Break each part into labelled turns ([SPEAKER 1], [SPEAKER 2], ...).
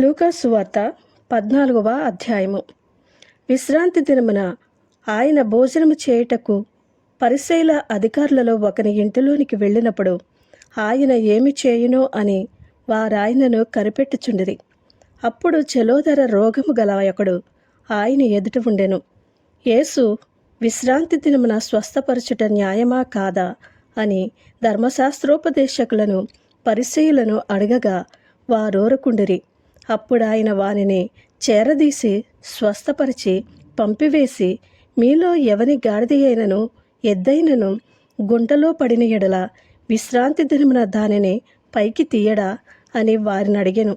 [SPEAKER 1] లూకా సువార్త 14వ అధ్యాయము. విశ్రాంతి దినమున ఆయన భోజనము చేయుటకు పరిసయ్యుల అధికారులలో ఒకని ఇంటిలోనికి వెళ్ళినప్పుడు ఆయన ఏమి చేయునో అని వారాయనను కనిపెట్టుచుండిరి. అప్పుడు జలోదర రోగము గల ఒకడు ఆయన ఎదుట ఉండెను. యేసు విశ్రాంతి దినమున స్వస్థపరచుట న్యాయమా కాదా అని ధర్మశాస్త్రోపదేశకులను పరిసయ్యులను అడగగా వారోరకుండిరి. అప్పుడు ఆయన వానిని చేరదీసి స్వస్థపరిచి పంపివేసి, మీలో ఎవని గాడిద అయినను ఎద్దైనను గుంటలో పడిన ఎడల విశ్రాంతి దినమున దానిని పైకి తీయడా అని వారిని అడిగెను.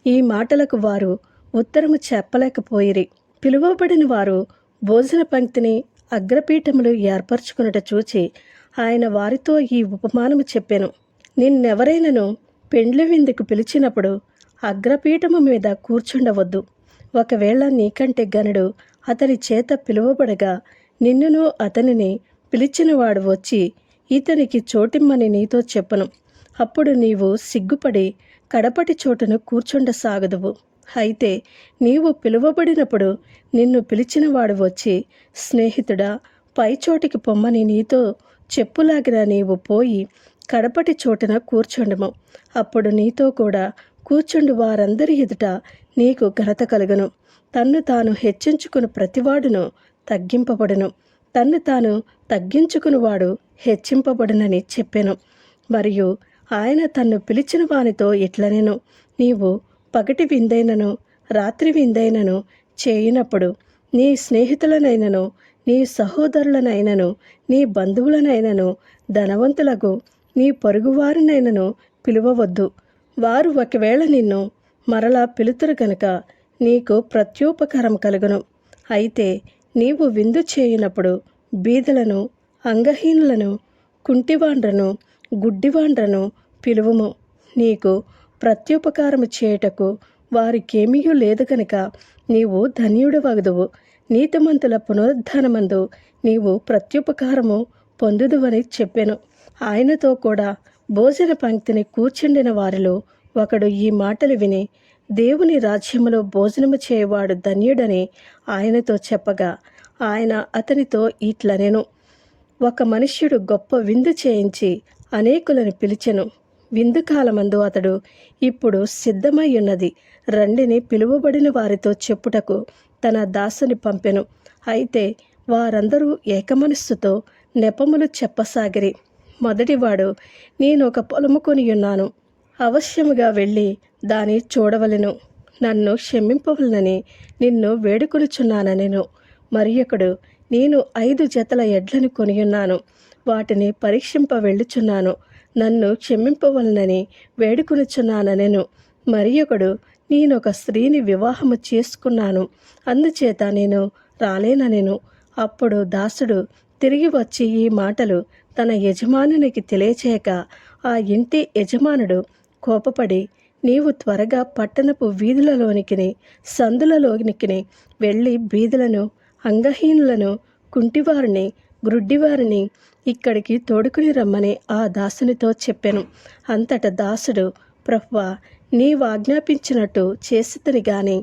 [SPEAKER 1] ఈ మాటలకు వారు ఉత్తరము చెప్పలేకపోయిరి. పిలువబడిన వారు భోజన పంక్తిని అగ్రపీఠములు ఏర్పరచుకున్నట చూచి ఆయన వారితో ఈ ఉపమానము చెప్పెను. నిన్నెవరైనను పెండ్లి విందుకు పిలిచినప్పుడు అగ్రపీఠము మీద కూర్చుండవద్దు. ఒకవేళ నీకంటే గనుడు అతని చేత పిలువబడగా నిన్నును అతనిని పిలిచినవాడు వచ్చి ఇతనికి చోటిమ్మని నీతో చెప్పను. అప్పుడు నీవు సిగ్గుపడి కడపటి చోటును కూర్చుండసాగదువు. అయితే నీవు పిలువబడినప్పుడు నిన్ను పిలిచినవాడు వచ్చి, స్నేహితుడా, పై చోటికి పొమ్మని నీతో చెప్పులాగిన నీవు పోయి కడపటి చోటున కూర్చుండము. అప్పుడు నీతో కూడా కూర్చుండు వారందరి ఎదుట నీకు ఘనత కలుగును. తన్ను తాను హెచ్చించుకుని ప్రతివాడును తగ్గింపబడును, తన్ను తాను తగ్గించుకునివాడు హెచ్చింపబడునని చెప్పెను. మరియు ఆయన తన్ను పిలిచిన వానితో ఇట్లనెను, నీవు పగటి విందైనను రాత్రి విందైనను చేయినప్పుడు నీ స్నేహితులనైనను నీ సహోదరులనైనను నీ బంధువులనైనను ధనవంతులకు నీ పొరుగువారినైనను పిలువవద్దు. వారు ఒకవేళ నిన్ను మరలా పిలుతురు గనుక నీకు ప్రత్యుపకారం కలుగును. అయితే నీవు విందు చేయునప్పుడు బీదలను, అంగహీనులను, కుంటివాండ్రను, గుడ్డివాండ్రను పిలువుము. నీకు ప్రత్యుపకారము చేయుటకు వారికేమీయూ లేదు కనుక నీవు ధన్యుడవగుదువు. నీతిమంతుల పునరుద్ధానమందు నీవు ప్రత్యుపకారము పొందుదువని చెప్పెను. ఆయనతో కూడా భోజన పంక్తిని కూర్చుండిన వారిలో ఒకడు ఈ మాటలు విని, దేవుని రాజ్యములో భోజనము చేయవాడు ధన్యుడని ఆయనతో చెప్పగా ఆయన అతనితో ఇట్లనెను, ఒక మనుష్యుడు గొప్ప విందు చేయించి అనేకులను పిలిచెను. విందు కాలమందు అతడు, ఇప్పుడు సిద్ధమై ఉన్నది, రండిని పిలువబడిన వారితో చెప్పుటకు తన దాసుని పంపెను. అయితే వారందరూ ఏకమనస్సుతో నెపములు చెప్పసాగిరి. మొదటివాడు, నేనొక పొలము కొనియున్నాను, అవశ్యముగా వెళ్ళి దాని చూడవలెను, నన్ను క్షమింపవలనని నిన్ను వేడుకొనుచున్నానెను. మరియొకడు, నేను 5 జతల ఎడ్లను కొనియున్నాను, వాటిని పరీక్షింప వెళ్ళుచున్నాను, నన్ను క్షమింపవలనని వేడుకొనుచున్నానెను. మరియొకడు, నేనొక స్త్రీని వివాహము చేసుకున్నాను, అందుచేత నేను రాలేననెను. అప్పుడు దాసుడు తిరిగి వచ్చి ఈ మాటలు తన యజమానునికి తెలియచేయక ఆ ఇంటి యజమానుడు కోపపడి, నీవు త్వరగా పట్టణపు వీధులలోనికి సందులలోనికి వెళ్ళి బీదలను, అంగహీనులను, కుంటివారిని, గ్రుడ్డివారిని ఇక్కడికి తోడుకుని రమ్మని ఆ దాసునితో చెప్పెను. అంతట దాసుడు, ప్రభువా, నీవు ఆజ్ఞాపించినట్టు చేసితిని గాని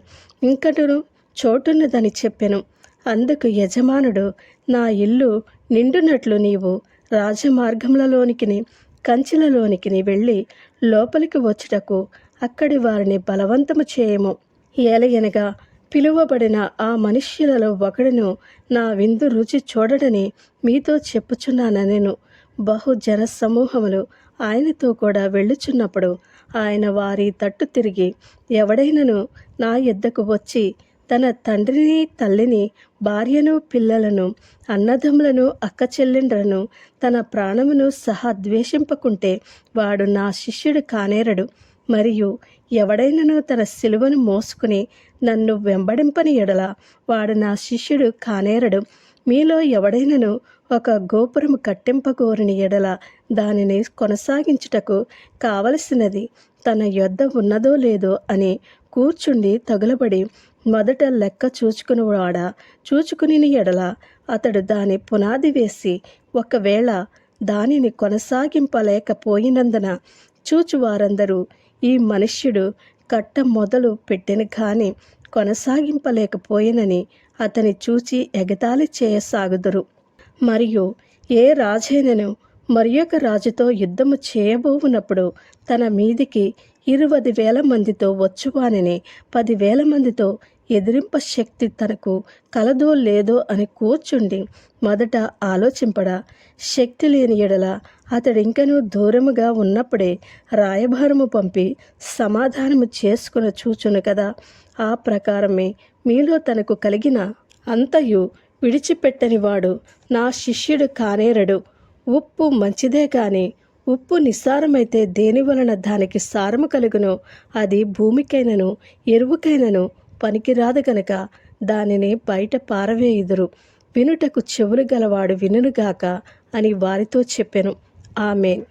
[SPEAKER 1] ఇంకటును చోటున్నదని చెప్పెను. అందుకు యజమానుడు, నా ఇల్లు నిండునట్లు నీవు రాజమార్గములలోనికి కంచెలలోనికి వెళ్ళి లోపలికి వచ్చుటకు అక్కడి వారిని బలవంతము చేయము. ఏలయనగా పిలువబడిన ఆ మనుష్యులలో ఒకడును నా విందు రుచి చూడడని మీతో చెప్పుచున్నానెను. బహుజన సమూహములు ఆయనతో కూడా వెళ్ళుచున్నప్పుడు ఆయన వారి తట్టు తిరిగి, ఎవడైనను నా యొద్దకు వచ్చి తన తండ్రిని, తల్లిని, భార్యను, పిల్లలను, అన్నదమ్ములను, అక్కచెల్లెండ్రను, తన ప్రాణమును సహా ద్వేషింపకుంటే వాడు నా శిష్యుడు కానేరడు. మరియు ఎవడైనను తన సిలువను మోసుకుని నన్ను వెంబడింపని ఎడల వాడు నా శిష్యుడు కానేరడు. మీలో ఎవడైనను ఒక గోపురము కట్టింపగోరిని ఎడల దానిని కొనసాగించుటకు కావలసినది తన యొద్ద ఉన్నదో లేదో అని కూర్చుండి తగులబడి మొదట లెక్క చూచుకుని ఎడల అతడు దాని పునాది వేసి ఒకవేళ దానిని కొనసాగింపలేకపోయినందున చూచువారందరూ ఈ మనుష్యుడు కట్ట మొదలు పెట్టెను కానీ కొనసాగింపలేకపోయినని అతని చూచి ఎగతాళి చేయసాగుదురు. మరియు ఏ రాజైనను మరియొక రాజుతో యుద్ధము చేయబోవునప్పుడు తన మీదికి 20,000 మందితో వచ్చువానిని 10,000 మందితో ఎదిరింప శక్తి తనకు కలదో లేదో అని కూర్చుండి మొదట ఆలోచింపడా. శక్తి లేని ఎడల అతడింకనూ దూరముగా ఉన్నప్పుడే రాయబారము పంపి సమాధానము చేసుకుని చూచును కదా. ఆ ప్రకారమే మీలో తనకు కలిగిన అంతయు విడిచిపెట్టని వాడు నా శిష్యుడు కానేరడు. ఉప్పు మంచిదే కానీ ఉప్పు నిస్సారమైతే దేని వలన దానికి సారము కలుగునో అది భూమికైనను ఎరువుకైనను పనికిరాదు గనక దానిని బయట పారవేయుదురు. వినుటకు చెవులు గలవాడు వినుగాక అని వారితో చెప్పెను. ఆమేన్.